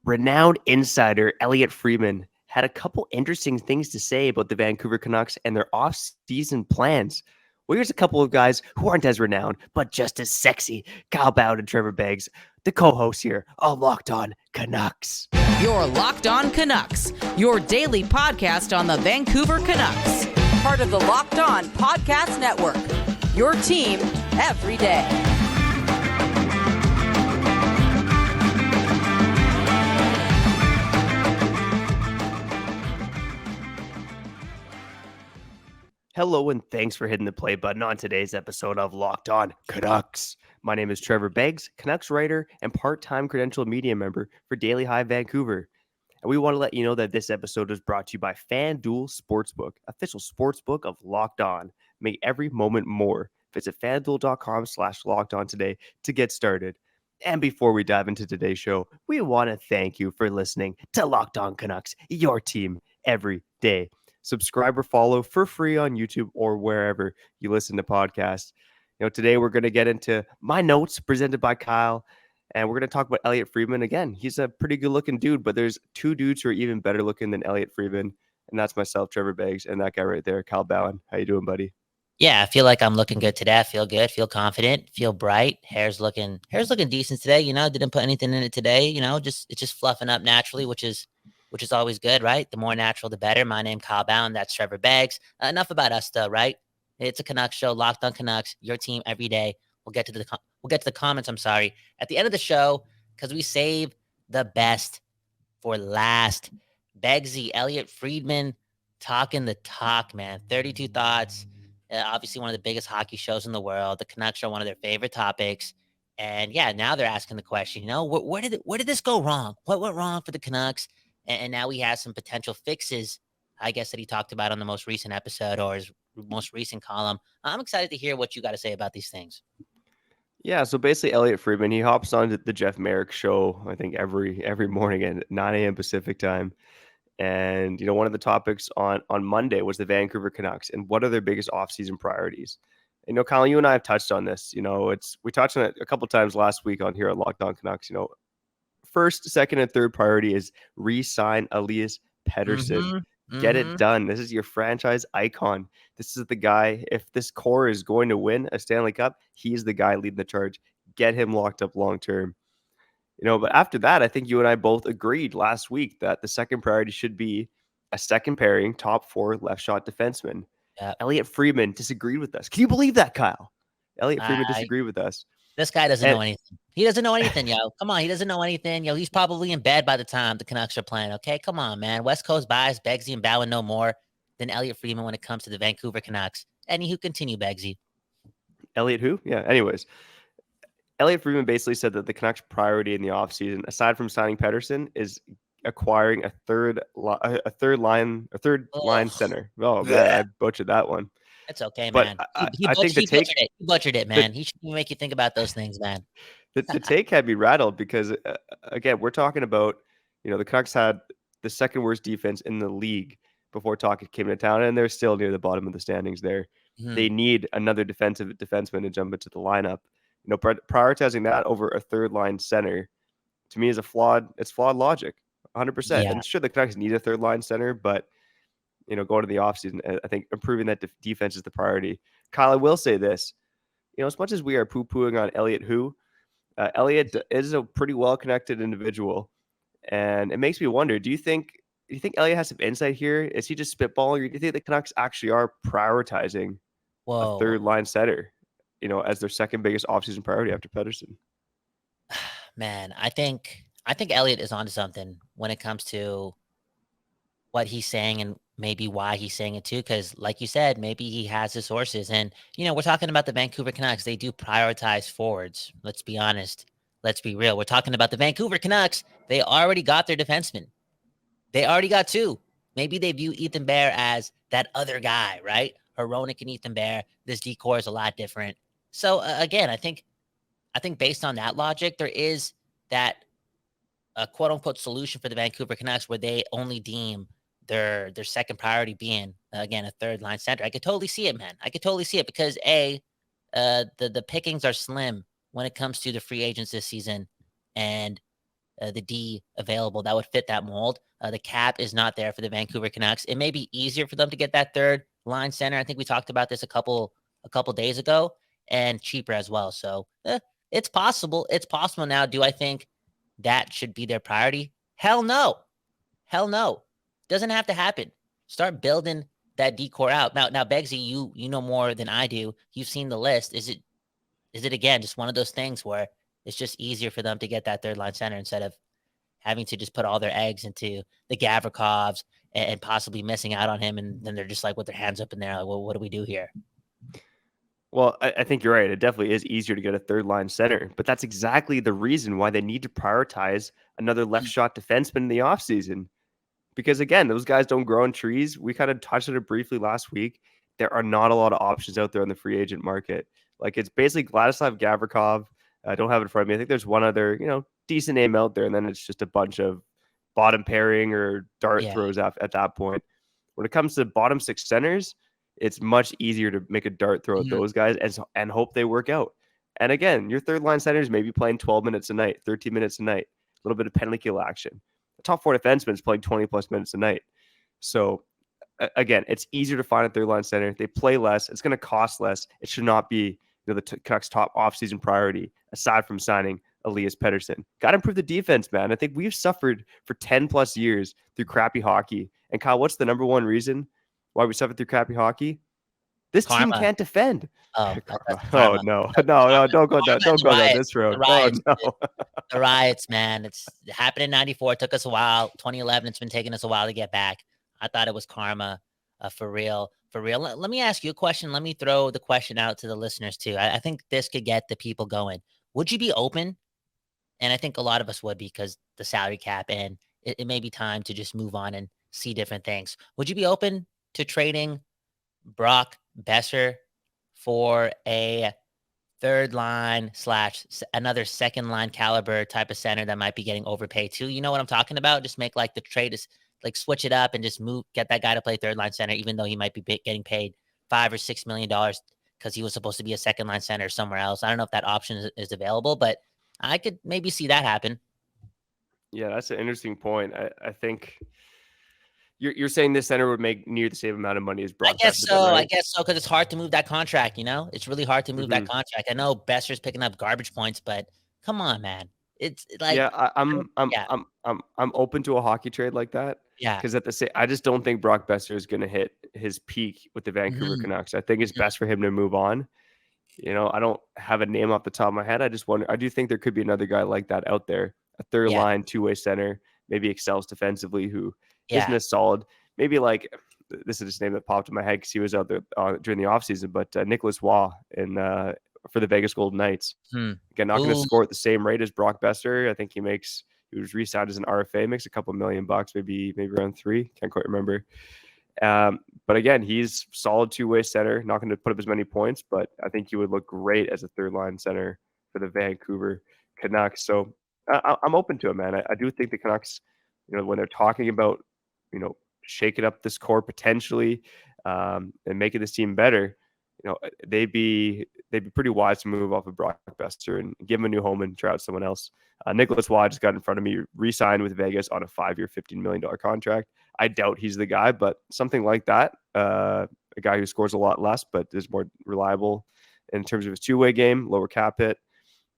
Renowned insider Elliot Freeman had a couple interesting things to say about the Vancouver Canucks and their off-season plans. Well, here's a couple of guys who aren't as renowned, but just as sexy. Kyle Bhawan and Trevor Beggs, the co-hosts here on Locked On Canucks. You're Locked On Canucks, your daily podcast on the Vancouver Canucks. Part of the Locked On Podcast Network, your team every day. Hello and thanks for hitting the play button on today's episode of Locked On Canucks. My name is Trevor Beggs, Canucks writer and part-time credentialed media member for Daily Hive Vancouver. And we want to let you know that this episode is brought to you by FanDuel Sportsbook, official sportsbook of Locked On. Make every moment more. Visit FanDuel.com/LockedOn today to get started. And before we dive into today's show, we want to thank you for listening to Locked On Canucks, your team every day. Subscribe or follow for free on YouTube or wherever you listen to podcasts. Today we're going to get into my notes presented by Kyle, and we're going to talk about Elliot Freeman again. He's a pretty good looking dude, but there's two dudes who are even better looking than Elliot Freeman, and that's myself, Trevor Beggs, and that guy right there, Kyle Bhawan. How you doing, buddy? Yeah, I feel like I'm looking good today. I feel good, feel confident, feel bright. Hair's looking decent today. Didn't put anything in it today. It's just fluffing up naturally, which is always good, right? The more natural, the better. My name Kyle Bhawan. That's Trevor Beggs. Enough about us, though, right? It's a Canucks show, Locked On Canucks, your team every day. We'll get to the comments. I'm sorry, at the end of the show, because we save the best for last. Beggsy, Elliot Freeman, talking the talk, man. 32 thoughts. Obviously, one of the biggest hockey shows in the world. The Canucks are one of their favorite topics. And yeah, now they're asking the question, where did this go wrong? What went wrong for the Canucks? And now he has some potential fixes, I guess, that he talked about on the most recent episode or his most recent column. I'm excited to hear what you got to say about these things. Yeah, so basically Elliot Freeman, he hops on the Jeff Merrick show, I think every morning at 9 a.m. Pacific time. And, one of the topics on Monday was the Vancouver Canucks and what are their biggest offseason priorities. Kyle, you and I have touched on this. We touched on it a couple times last week on here at Locked On Canucks. First, second, and third priority is re-sign Elias Pettersson. Get it done. This is your franchise icon. This is the guy. If this core is going to win a Stanley Cup, he's the guy leading the charge. Get him locked up long term. But after that, I think you and I both agreed last week that the second priority should be a second pairing, top four left shot defenseman. Yeah. Elliot Freeman disagreed with us. Can you believe that, Kyle? Elliot Freeman disagreed with us. This guy doesn't know anything. He doesn't know anything, yo. Come on, he doesn't know anything. He's probably in bed by the time the Canucks are playing, okay? Come on, man. West Coast bias, Beggsy and Bhawan know more than Elliot Freeman when it comes to the Vancouver Canucks. Anywho, continue, Beggsy. Elliot who? Yeah, anyways. Elliot Freeman basically said that the Canucks' priority in the offseason, aside from signing Pettersson, is acquiring a third line center. Oh, man, I butchered that one. It's okay, but man. I think the take he butchered it, man. He shouldn't make you think about those things, man. The take had me rattled because again, we're talking about the Canucks had the second worst defense in the league before Talkett came to town, and they're still near the bottom of the standings there. Mm-hmm. They need another defenseman to jump into the lineup. Prioritizing that over a third line center to me is flawed logic, 100%. Yeah. And sure, the Canucks need a third line center, but going to the offseason, I think improving that defense is the priority. Kyle, I will say this. As much as we are poo-pooing on Elliot Elliot is a pretty well-connected individual, and it makes me wonder, do you think Elliot has some insight here? Is he just spitballing, or do you think the Canucks actually are prioritizing a third-line center, as their second biggest offseason priority after Pettersson? Man, I think Elliot is onto something when it comes to what he's saying and maybe why he's saying it too, because like you said, maybe he has his sources. And, we're talking about the Vancouver Canucks. They do prioritize forwards. Let's be honest. Let's be real. We're talking about the Vancouver Canucks. They already got their defenseman. They already got two. Maybe they view Ethan Bear as that other guy, right? Hronek and Ethan Bear. This decor is a lot different. So, again, I think based on that logic, there is that quote-unquote solution for the Vancouver Canucks where they only deem their second priority being, again, a third line center. I could totally see it, man. I could totally see it because the pickings are slim when it comes to the free agents this season. And the D available that would fit that mold. The cap is not there for the Vancouver Canucks. It may be easier for them to get that third line center. I think we talked about this a couple days ago, and cheaper as well. So it's possible. It's possible now. Do I think that should be their priority? Hell no. Hell no. Doesn't have to happen. Start building that decor out. Now, Beggsy, you know more than I do. You've seen the list. Is it again just one of those things where it's just easier for them to get that third line center instead of having to just put all their eggs into the Gavrikovs and possibly missing out on him, and then they're just like with their hands up in there, like, well, what do we do here? Well, I think you're right. It definitely is easier to get a third line center, but that's exactly the reason why they need to prioritize another left shot defenseman in the offseason. Because again, those guys don't grow on trees. We kind of touched on it briefly last week. There are not a lot of options out there on the free agent market. Like it's basically Vladislav Gavrikov. I don't have it in front of me. I think there's one other, decent name out there, and then it's just a bunch of bottom pairing or dart throws at that point. When it comes to bottom six centers, it's much easier to make a dart throw at those guys and hope they work out. And again, your third line centers may be playing 12 minutes a night, 13 minutes a night, a little bit of penalty kill action. The top four defenseman is playing 20 plus minutes a night. So again, it's easier to find a third line center. They play less. It's going to cost less. It should not be the Canucks' top offseason priority, aside from signing Elias Pettersson. Got to improve the defense, man. I think we've suffered for 10 plus years through crappy hockey. And Kyle, what's the number one reason why we suffered through crappy hockey? This team can't defend. Oh no, don't go down this road. The riots, no. The riots, man. It happened in 94. It took us a while. 2011, it's been taking us a while to get back. I thought it was karma, for real. Let me ask you a question. Let me throw the question out to the listeners too. I think this could get the people going. Would you be open? And I think a lot of us would, because the salary cap, and it may be time to just move on and see different things. Would you be open to trading Brock Besser for a third line / another second line caliber type of center that might be getting overpaid too? You know what I'm talking about? Just make like the trade is like switch it up and just get that guy to play third line center, even though he might be getting paid $5 or $6 million because he was supposed to be a second line center somewhere else. I don't know if that option is available, but I could maybe see that happen. Yeah, that's an interesting point. I think you're saying this center would make near the same amount of money as Brock. I guess so. Right? I guess so, because it's hard to move that contract. It's really hard to move that contract. I know Besser's picking up garbage points, but come on, man. It's like I'm open to a hockey trade like that. Yeah, because I just don't think Brock Besser is going to hit his peak with the Vancouver Canucks. I think it's best for him to move on. I don't have a name off the top of my head. I just wonder. I do think there could be another guy like that out there, a third line two-way center, maybe excels defensively, who isn't as solid. Maybe like this is just a name that popped in my head because he was out there during the offseason, but Nicholas Waugh for the Vegas Golden Knights. Again, not going to score at the same rate as Brock Besser. I think he was re-signed as an RFA, makes a couple $1 million, maybe around $3 million. Can't quite remember. But again, he's solid two-way center, not going to put up as many points, but I think he would look great as a third line center for the Vancouver Canucks. So I'm open to it, man. I do think the Canucks, when they're talking about, shaking up this core potentially and making this team better, they'd be pretty wise to move off of Brock Besser and give him a new home and try out someone else. Nicholas Waugh just got in front of me, re-signed with Vegas on a 5-year, $15 million contract. I doubt he's the guy, but something like that, a guy who scores a lot less but is more reliable in terms of his two-way game, lower cap hit,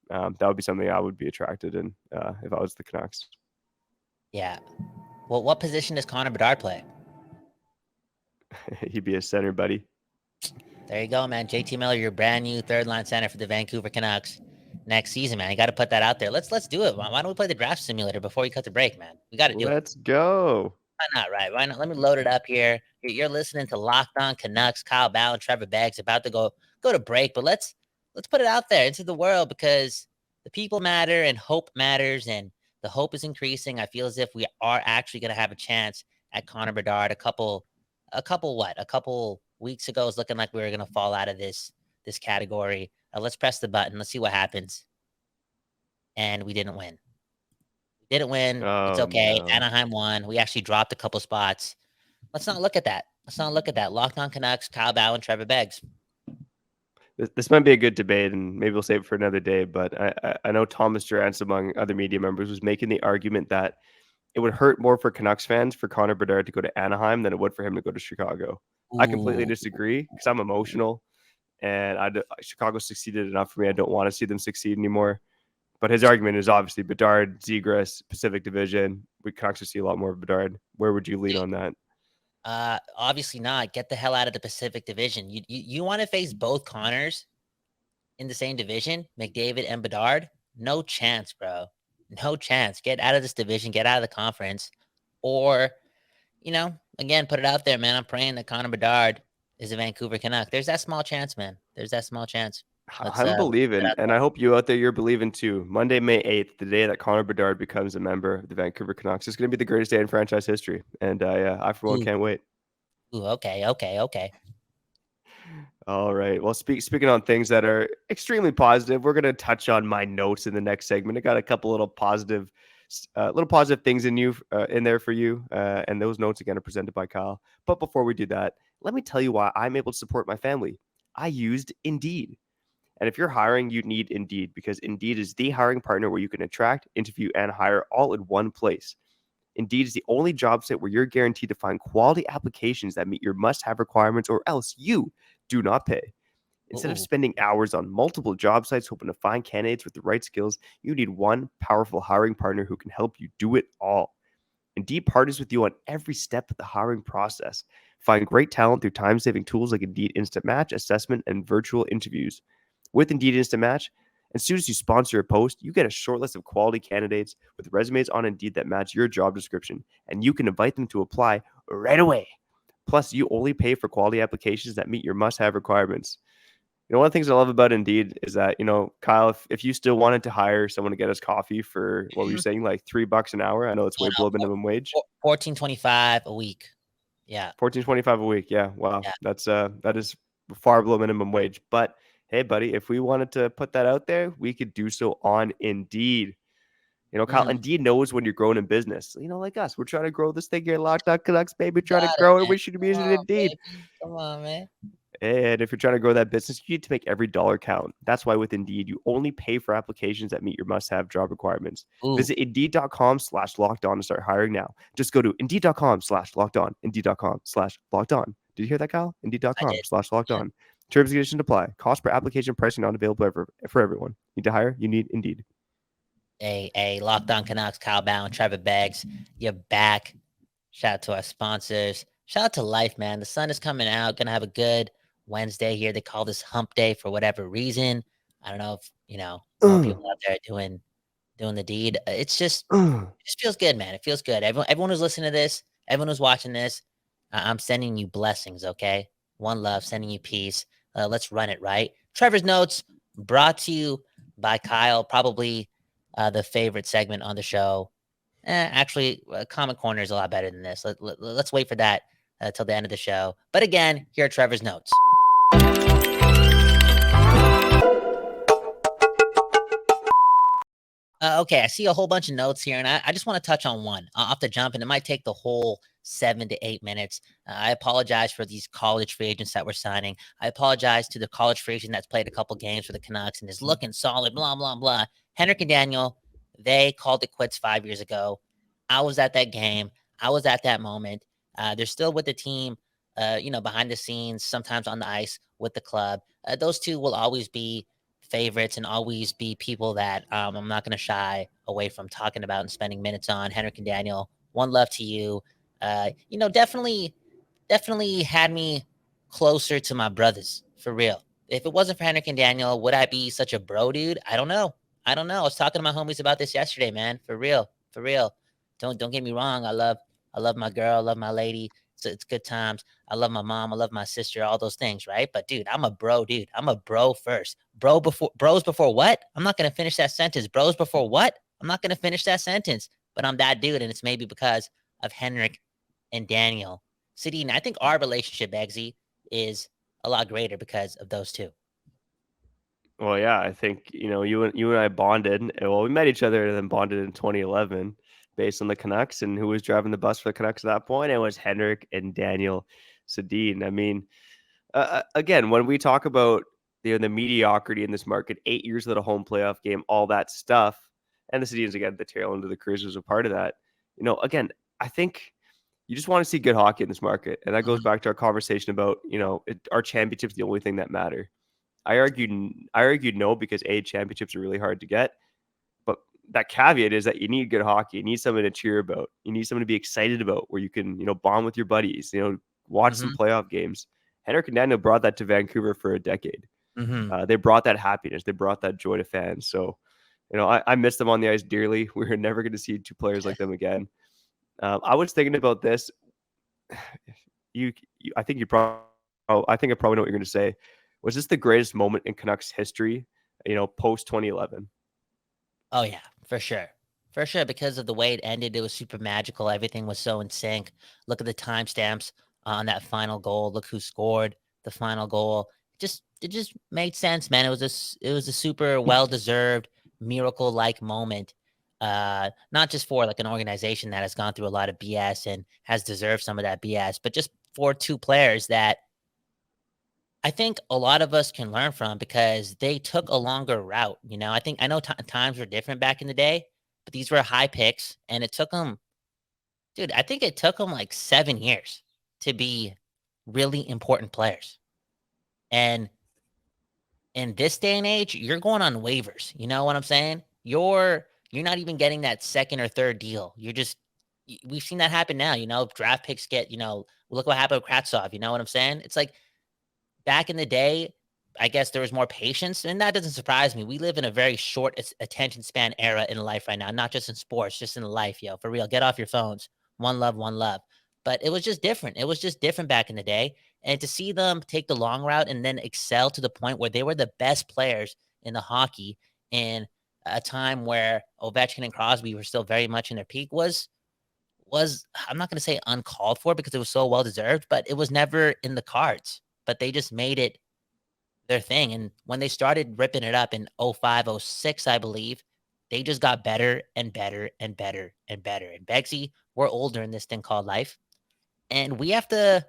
that would be something I would be attracted in if I was the Canucks. Yeah. Well, what position does Connor Bedard play? He'd be a center, buddy. There you go, man. JT Miller, your brand new third line center for the Vancouver Canucks next season, man. You got to put that out there. Let's do it. Why don't we play the draft simulator before we cut the break, man? We got to do it. Let's go. Why not, right? Why not? Let me load it up here. You're listening to Locked On Canucks. Kyle Bhawan, Trevor Beggs about to go to break, but let's put it out there into the world, because the people matter and hope matters, and the hope is increasing. I feel as if we are actually going to have a chance at Connor Bedard. A couple weeks ago, it was looking like we were going to fall out of this category. Let's press the button. Let's see what happens. And we didn't win. It's okay. No. Anaheim won. We actually dropped a couple spots. Let's not look at that. Locked On Canucks, Kyle Bhawan, Trevor Beggs. This might be a good debate, and maybe we'll save it for another day. But I know Thomas Durant's, among other media members, was making the argument that it would hurt more for Canucks fans for Connor Bedard to go to Anaheim than it would for him to go to Chicago. I completely Ooh. disagree because I'm emotional, and Chicago succeeded enough for me. I don't want to see them succeed anymore. But his argument is obviously Bedard, Zegras, Pacific Division. We Canucks will see a lot more of Bedard. Where would you lean on that? Obviously not. Get the hell out of the Pacific Division. You want to face both Connors in the same division, McDavid and Bedard? No chance, bro. No chance. Get out of this division. Get out of the conference. Or, again, put it out there, man. I'm praying that Connor Bedard is a Vancouver Canuck. There's that small chance, man. There's that small chance. Let's I'm get believing, out and there. I hope you out there, you're believing too. Monday, May 8th, the day that Connor Bedard becomes a member of the Vancouver Canucks, it's going to be the greatest day in franchise history. And I for one, Ooh, can't wait. okay. All right. Well, speaking on things that are extremely positive, we're going to touch on my notes in the next segment. I got a couple little positive things in there for you, and those notes again are presented by Kyle. But before we do that, let me tell you why I'm able to support my family. I used Indeed. And if you're hiring, you need Indeed because Indeed is the hiring partner where you can attract, interview, and hire all in one place. Indeed is the only job site where you're guaranteed to find quality applications that meet your must-have requirements, or else you do not pay. Instead of Ooh. spending hours on multiple job sites hoping to find candidates with the right skills, you need one powerful hiring partner who can help you do it all. Indeed partners with you on every step of the hiring process. Find great talent through time-saving tools like Indeed Instant Match, assessment, and virtual interviews. With Indeed Instant Match, as soon as you sponsor a post, you get a short list of quality candidates with resumes on Indeed that match your job description, and you can invite them to apply right away. Plus, you only pay for quality applications that meet your must-have requirements. One of the things I love about Indeed is that, Kyle, if you still wanted to hire someone to get us coffee for, what were you saying, like $3 an hour? I know it's No, way below no, minimum wage. 14.25 a week. Yeah. 14.25 a week. Yeah. Wow. Yeah. That is far below minimum wage. But hey, buddy, if we wanted to put that out there, we could do so on Indeed. Kyle, Mhm. Indeed knows when you're growing in business. Like us, we're trying to grow this thing here, Locked On Canucks, baby, trying to Got it, grow it. man. We should be Come using on, Indeed. baby. Come on, man. And if you're trying to grow that business, you need to make every dollar count. That's why with Indeed, you only pay for applications that meet your must-have job requirements. Ooh. Visit Indeed.com/lockedon to start hiring now. Just go to Indeed.com/lockedon. Indeed.com/lockedon. Did you hear that, Kyle? I did. Yeah. Indeed.com/lockedon. Terms and conditions apply. Cost per application, pricing not available for everyone. Need to hire? You need Indeed. Hey, Locked On Canucks, Kyle Bhawan, Trevor Beggs, you're back. Shout out to our sponsors. Shout out to life, man. The sun is coming out. Gonna have a good Wednesday here. They call this hump day for whatever reason. I don't know if, more people out there doing the deed. It just feels good, man. It feels good. Everyone who's listening to this, everyone who's watching this, I'm sending you blessings, okay? One love, sending you peace. Let's run it, right? Trevor's Notes, brought to you by Kyle, probably the favorite segment on the show. Actually, Comic Corner is a lot better than this. Let's wait for that till the end of the show. But again, here are Trevor's Notes. Okay, I see a whole bunch of notes here, and I just want to touch on one off the jump, and it might take the whole 7 to 8 minutes. I apologize for these college free agents that we're signing. I apologize to the college free agent that's played a couple games for the Canucks and is looking solid, blah, blah, blah. Henrik and Daniel, they called it quits 5 years ago. I was at that game. I was at that moment. They're still with the team, behind the scenes, sometimes on the ice with the club. Those two will always be favorites and always be people that I'm not going to shy away from talking about and spending minutes on. Henrik and Daniel, one love to you. Definitely had me closer to my brothers, for real. If it wasn't for Henrik and Daniel, would I be such a bro dude? I don't know. I was talking to my homies about this yesterday, man. For real. Don't get me wrong. I love my girl, I love my lady. So it's good times. I love my mom. I love my sister, all those things, right? But dude, I'm a bro dude. I'm a bro first. Bros before what? I'm not going to finish that sentence. Bros before what? I'm not going to finish that sentence. But I'm that dude. And it's maybe because of Henrik and Daniel. Sedin, I think our relationship, Eggsy, is a lot greater because of those two. Well, yeah, I think, you and I bonded. Well, we met each other and then bonded in 2011 based on the Canucks, and who was driving the bus for the Canucks at that point? It was Henrik and Daniel Sedin. I mean, again, when we talk about the mediocrity in this market, 8 years without a home playoff game, all that stuff. And the Sedins, again, the tail end of the careers was a part of that. Again, I think you just want to see good hockey in this market. And that goes back to our conversation about, are championships the only thing that matter? I argued no, because championships are really hard to get. But that caveat is that you need good hockey. You need something to cheer about. You need something to be excited about, where you can, bond with your buddies, watch some playoff games. Henrik and Daniel brought that to Vancouver for a decade. They brought that happiness. They brought that joy to fans. So, I miss them on the ice dearly. We're never going to see two players like them again. I was thinking about this. I think I probably know what you're going to say. Was this the greatest moment in Canucks history, post 2011? Oh, yeah, for sure. For sure, because of the way it ended, it was super magical. Everything was so in sync. Look at the timestamps on that final goal. Look who scored the final goal. It just made sense, man. It was a super well-deserved miracle-like moment. Not just for like an organization that has gone through a lot of BS and has deserved some of that BS, but just for two players that I think a lot of us can learn from, because they took a longer route. I know times were different back in the day, but these were high picks, and it took them, dude, I think it took them like 7 years to be really important players. And in this day and age, you're going on waivers. You know what I'm saying? You're not even getting that second or third deal. We've seen that happen now. Draft picks get, look what happened with Kravtsov. You know what I'm saying? It's like, back in the day, I guess there was more patience, and that doesn't surprise me. We live in a very short attention span era in life right now, not just in sports, just in life, for real. Get off your phones. One love, one love. But it was just different. It was just different back in the day. And to see them take the long route and then excel to the point where they were the best players in the hockey in a time where Ovechkin and Crosby were still very much in their peak was I'm not going to say uncalled for, because it was so well deserved, but it was never in the cards. But they just made it their thing. And when they started ripping it up in 05, 06, I believe, they just got better and better and better and better. And Begsy, we're older in this thing called life. And we have to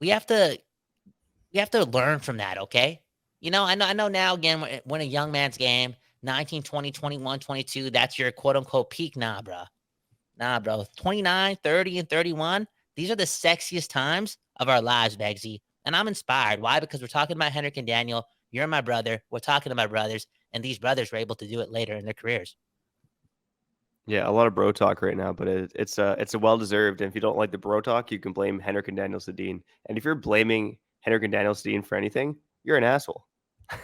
learn from that, okay? I know now, again, when a young man's game, 19, 20, 21, 22, that's your quote unquote peak. Nah, bro. 29, 30, and 31, these are the sexiest times of our lives, Begsy. And I'm inspired. Why? Because we're talking about Henrik and Daniel. You're my brother. We're talking about brothers. And these brothers were able to do it later in their careers. Yeah, a lot of bro talk right now, but it's a well-deserved. And if you don't like the bro talk, you can blame Henrik and Daniel Sedin. And if you're blaming Henrik and Daniel Sedin for anything, you're an asshole.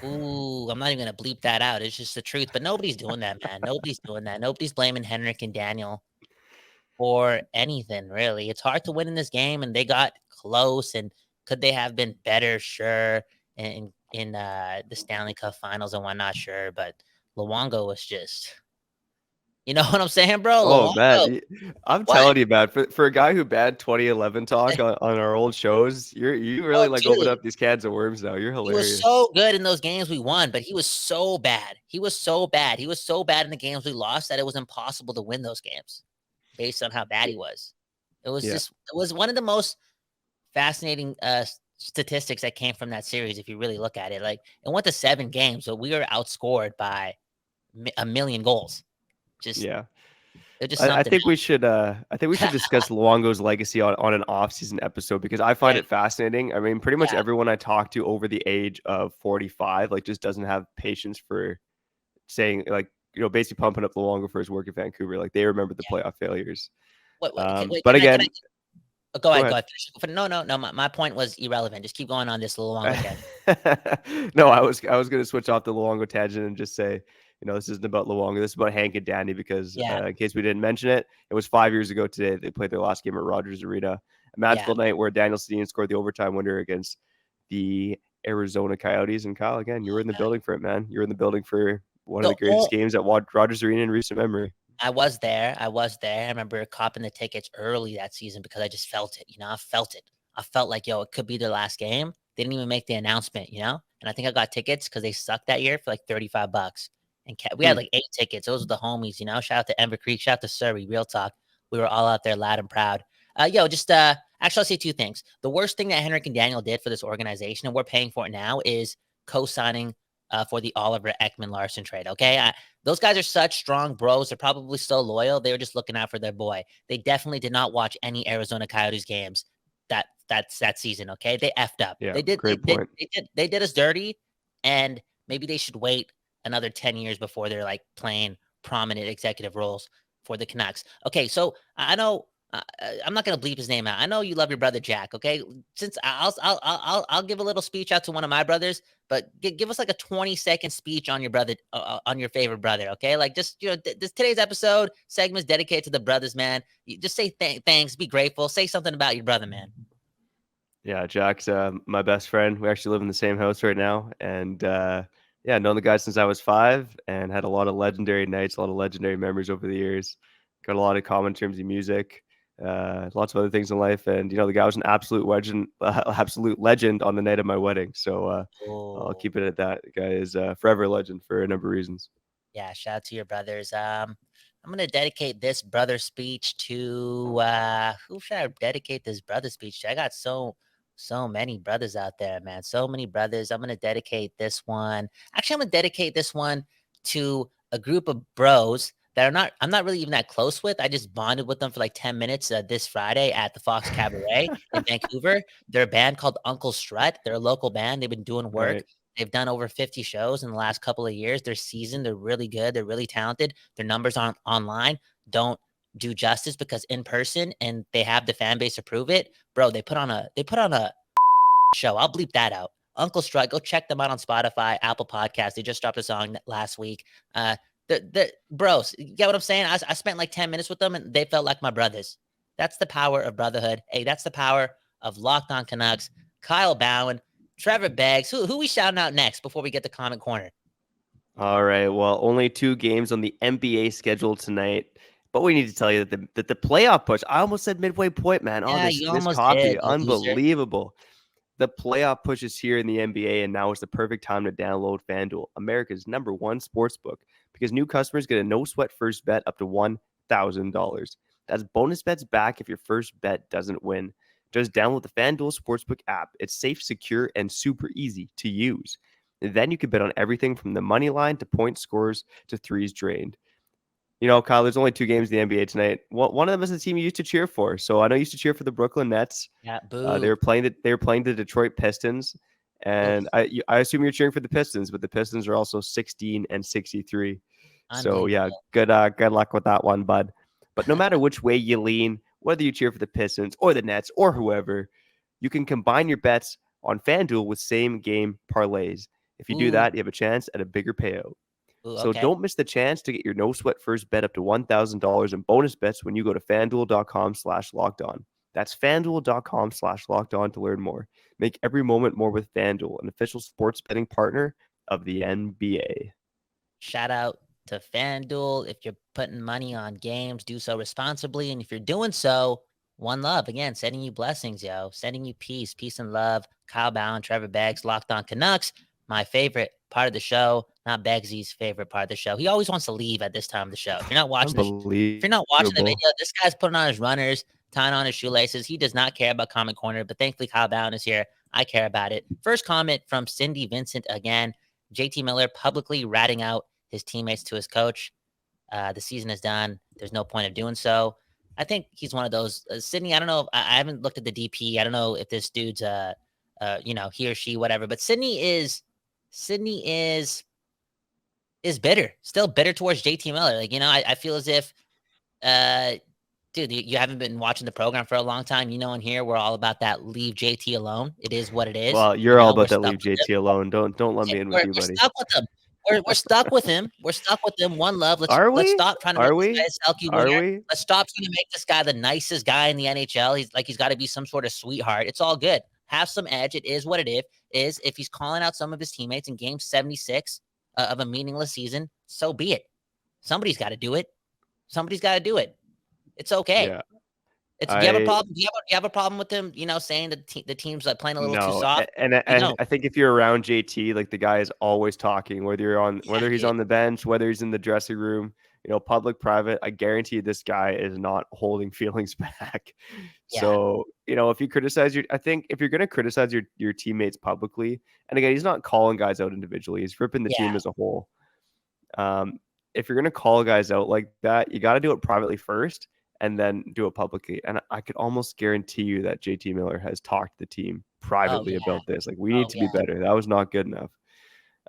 Ooh, I'm not even going to bleep that out. It's just the truth. But nobody's doing that, man. Nobody's doing that. Nobody's blaming Henrik and Daniel for anything, really. It's hard to win in this game, and they got close. And could they have been better? Sure. In the Stanley Cup Finals and whatnot, sure. But Luongo was just, you know what I'm saying, bro? Oh, Luongo, man. I'm what? telling you, man, for a guy who bad 2011 talk on our old shows, you really Oh, like dude, open up these cans of worms now. You're he was hilarious. so good in those games we won, but he was so bad. He was so bad. He was so bad in the games we lost that it was impossible to win those games based on how bad he was. It was it was one of the most fascinating statistics that came from that series. If you really look at it, like, it went to 7 games, so we were outscored by a million goals. Just I something think we else. should discuss Luongo's legacy on an off-season episode, because I find it fascinating. I mean, pretty much Yeah. everyone I talk to over the age of 45 just doesn't have patience for saying, basically pumping up Luongo for his work at Vancouver. Like, they remember the playoff failures. Wait, But can again, go go ahead. ahead. No. My point was irrelevant. Just keep going on this little longer tangent. No, I was going to switch off the Luongo tangent and just say, this isn't about Luongo. This is about Hank and Danny, because in case we didn't mention it, it was 5 years ago today. They played their last game at Rogers Arena. A magical night where Daniel Sedin scored the overtime winner against the Arizona Coyotes. And Kyle, again, you were in the building for it, man. You were in the building for one of the greatest games at Rogers Arena in recent memory. I was there. I remember copping the tickets early that season because I just felt it. I felt it. I felt like, it could be their last game. They didn't even make the announcement, And I think I got tickets because they sucked that year for like $35. And we had like 8 tickets. Those were the homies, Shout out to Ember Creek. Shout out to Surrey. Real talk. We were all out there loud and proud. Actually, I'll say 2 things. The worst thing that Henrik and Daniel did for this organization, and we're paying for it now, is co-signing for the Oliver Ekman-Larsson trade. Okay, those guys are such strong bros. They're probably so loyal. They were just looking out for their boy. They definitely did not watch any Arizona Coyotes games that season. Okay, they effed up. Yeah, They did. great point. They did us dirty, and maybe they should wait another 10 years before they're like playing prominent executive roles for the Canucks. Okay, so I know. I'm not gonna bleep his name out. I know you love your brother Jack. Okay, since I'll give a little speech out to one of my brothers, but give us like a 20-second speech on your brother, on your favorite brother. Okay, like just this today's episode segment is dedicated to the brothers, man. You just say thanks, be grateful, say something about your brother, man. Yeah, Jack's my best friend. We actually live in the same house right now, and yeah, known the guy since I was 5, and had a lot of legendary nights, a lot of legendary memories over the years. Got a lot of common terms of music. Lots of other things in life, and the guy was an absolute legend on the night of my wedding. So I'll keep it at that. The guy is forever a legend for a number of reasons. Yeah, shout out to your brothers. I'm gonna dedicate this brother speech to who should I dedicate this brother speech to? I got so many brothers out there, man. So many brothers. I'm gonna dedicate this one. Actually, I'm gonna dedicate this one to a group of bros that I'm not really even that close with. I just bonded with them for like 10 minutes this Friday at the Fox Cabaret in Vancouver. They're a band called Uncle Strut. They're a local band. They've been doing work. Right. They've done over 50 shows in the last couple of years. They're seasoned. They're really good. They're really talented. Their numbers online don't do justice because in person, and they have the fan base to prove it. Bro, they put on a show. I'll bleep that out. Uncle Strut, go check them out on Spotify, Apple Podcasts. They just dropped a song last week. The bros, you get what I'm saying? I spent like 10 minutes with them, and they felt like my brothers. That's the power of brotherhood. Hey, that's the power of Locked On Canucks. Kyle Bhawan, Trevor Beggs. Who we shouting out next before we get to Comment Corner? All right. Well, only 2 games on the NBA schedule tonight, but we need to tell you that the playoff push. I almost said midway point, man. Oh, Yeah, this you almost coffee, did, you loser. unbelievable. The playoff push is here in the NBA, and now is the perfect time to download FanDuel, America's #1 sportsbook, because new customers get a no-sweat first bet up to $1,000. That's bonus bets back if your first bet doesn't win. Just download the FanDuel Sportsbook app. It's safe, secure, and super easy to use. And then you can bet on everything from the money line to point scores to threes drained. Kyle, there's only 2 games in the NBA tonight. One of them is the team you used to cheer for. So I know you used to cheer for the Brooklyn Nets. Yeah, boo. They were playing the Detroit Pistons, and I assume you're cheering for the Pistons, but the Pistons are also 16-63. So yeah, good luck with that one, bud. But no matter which way you lean, whether you cheer for the Pistons or the Nets or whoever, you can combine your bets on FanDuel with same game parlays. If you do that, you have a chance at a bigger payout. So don't miss the chance to get your no sweat first bet up to $1,000 in bonus bets when you go to FanDuel.com/lockedon. That's FanDuel.com/lockedon to learn more. Make every moment more with FanDuel, an official sports betting partner of the NBA. Shout out to FanDuel. If you're putting money on games, do so responsibly. And if you're doing so, one love. Again, sending you blessings, yo. Sending you peace and love. Kyle Bhawan, Trevor Beggs, Locked On Canucks. My favorite part of the show, not Beggsy's favorite part of the show. He always wants to leave at this time of the show. If you're not watching the video, this guy's putting on his runners, tying on his shoelaces. He does not care about Comment Corner, but thankfully Kyle Bhawan is here. I care about it. First comment from Cindy Vincent again. JT Miller publicly ratting out his teammates to his coach. The season is done. There's no point of doing so. I think he's one of those. Sydney, I don't know. I haven't looked at the DP. I don't know if this dude's, he or she, whatever. But Sydney is bitter, still bitter towards JT Miller. Like, I feel as if, dude, you haven't been watching the program for a long time. And here we're all about that. Leave JT alone. It is what it is. Well, you're all about that. Leave JT alone. Don't let me in with you, buddy. We're stuck with him. We're stuck with him. We're stuck with him. One love. Let's stop trying to make this guy a Selke winner. Let's stop trying to make this guy the nicest guy in the NHL. He's got to be some sort of sweetheart. It's all good. Have some edge. It is what it is. If he's calling out some of his teammates in game 76 of a meaningless season, so be it. Somebody's got to do it. It's okay. Yeah. Do you have a problem? Do you have a problem with him? Saying that the team's like playing a little too soft. And I think if you're around JT, like the guy is always talking, whether he's on the bench, whether he's in the dressing room. public, private, I guarantee you this guy is not holding feelings back. Yeah. So, if you criticize I think if you're going to criticize your teammates publicly, and again, he's not calling guys out individually, he's ripping the team as a whole. If you're going to call guys out like that, you got to do it privately first and then do it publicly. And I could almost guarantee you that JT Miller has talked to the team privately about this. Like, we need to be better. That was not good enough.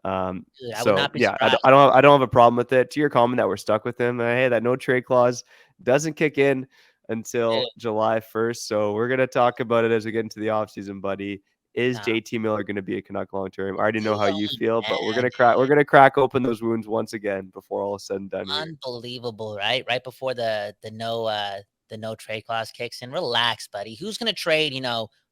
Dude, I would So not be yeah, surprised. I don't have a problem with it. To your comment that we're stuck with him, hey, that no trade clause doesn't kick in until July 1st. So we're gonna talk about it as we get into the offseason, buddy. Is JT Miller going to be a Canuck long term? I already know how you feel, but we're gonna crack open those wounds once again before all is said and done. Unbelievable, right? Right before the no trade clause kicks in. Relax, buddy. Who's gonna trade,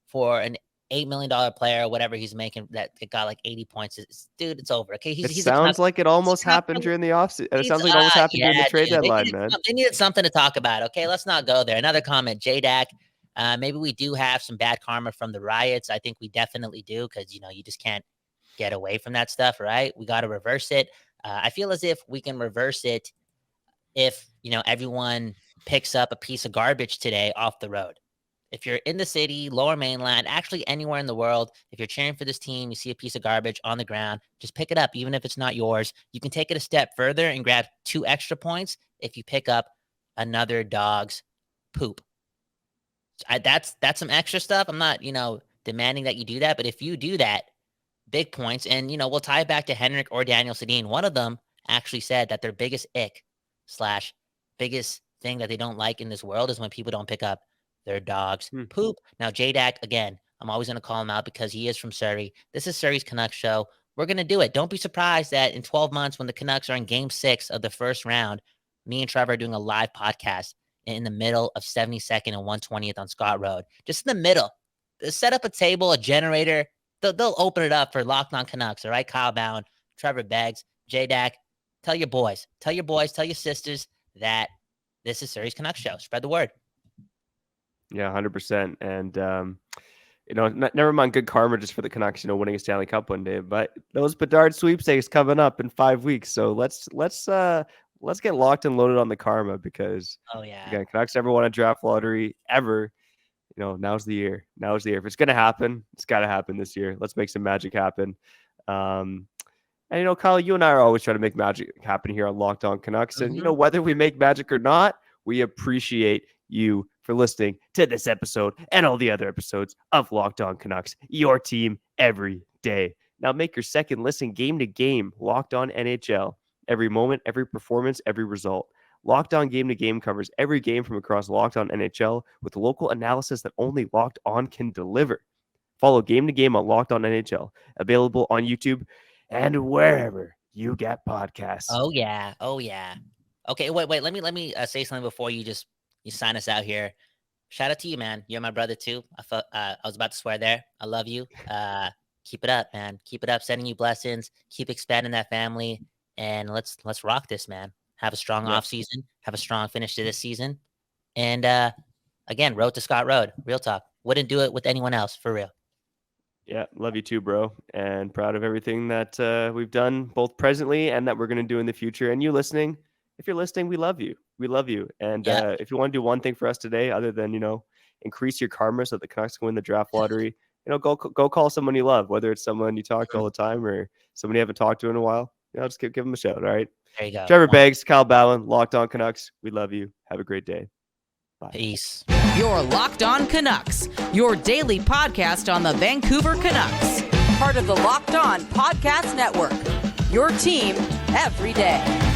for an $8 million player or whatever he's making that got like 80 points? Dude, it's over. Okay, It sounds like it almost happened during the offseason. It sounds like it almost happened during the trade deadline, man. They needed something to talk about. Okay, let's not go there. Another comment, JDAC. Maybe we do have some bad karma from the riots. I think we definitely do because, you just can't get away from that stuff, right? We got to reverse it. I feel as if we can reverse it if, everyone picks up a piece of garbage today off the road. If you're in the city, lower mainland, actually anywhere in the world, if you're cheering for this team, you see a piece of garbage on the ground, just pick it up, even if it's not yours. You can take it a step further and grab 2 extra points if you pick up another dog's poop. That's some extra stuff. I'm not, demanding that you do that, but if you do that, big points. And, we'll tie it back to Henrik or Daniel Sedin. One of them actually said that their biggest ick / biggest thing that they don't like in this world is when people don't pick up their dog's poop. Now, JDAC, again, I'm always going to call him out because he is from Surrey. This is Surrey's Canucks show. We're going to do it. Don't be surprised that in 12 months when the Canucks are in game 6 of the first round, me and Trevor are doing a live podcast in the middle of 72nd and 120th on Scott Road. Just in the middle. Set up a table, a generator. They'll open it up for Locked On Canucks. All right, Kyle Bhawan, Trevor Beggs, JDAC. Tell your boys, tell your sisters that this is Surrey's Canucks show. Spread the word. Yeah, 100%. And, never mind good karma just for the Canucks, winning a Stanley Cup one day. But those Bedard sweepstakes coming up in 5 weeks. So let's get locked and loaded on the karma because, again, Canucks never won a draft lottery ever. Now's the year. If it's going to happen, it's got to happen this year. Let's make some magic happen. And, Kyle, you and I are always trying to make magic happen here on Locked On Canucks. And, whether we make magic or not, we appreciate you for listening to this episode and all the other episodes of Locked On Canucks, your team every day. Now make your second listen game to game, Locked On NHL. Every moment, every performance, every result. Locked On Game to Game covers every game from across Locked On NHL with local analysis that only Locked On can deliver. Follow Game to Game on Locked On NHL, available on YouTube and wherever you get podcasts. Oh yeah. Okay, wait. Let me say something before you sign us out here. Shout out to you, man. You're my brother too. I was about to swear there. I love you. Keep it up, man. Keep it up. Sending you blessings. Keep expanding that family, and let's rock this, man. Have a strong off season. Have a strong finish to this season, and again, road to Scott Road. Real talk. Wouldn't do it with anyone else, for real. Yeah, love you too, bro, and proud of everything that we've done, both presently and that we're going to do in the future. And you listening, if you're listening, we love you. We love you. And if you want to do one thing for us today, other than, increase your karma so the Canucks can win the draft lottery, go call someone you love, whether it's someone you talk to all the time or someone you haven't talked to in a while. Just give them a shout. All right. There you go. Trevor Beggs, Kyle Bhawan, Locked On Canucks. We love you. Have a great day. Bye. Peace. Your Locked On Canucks, your daily podcast on the Vancouver Canucks. Part of the Locked On Podcast Network. Your team every day.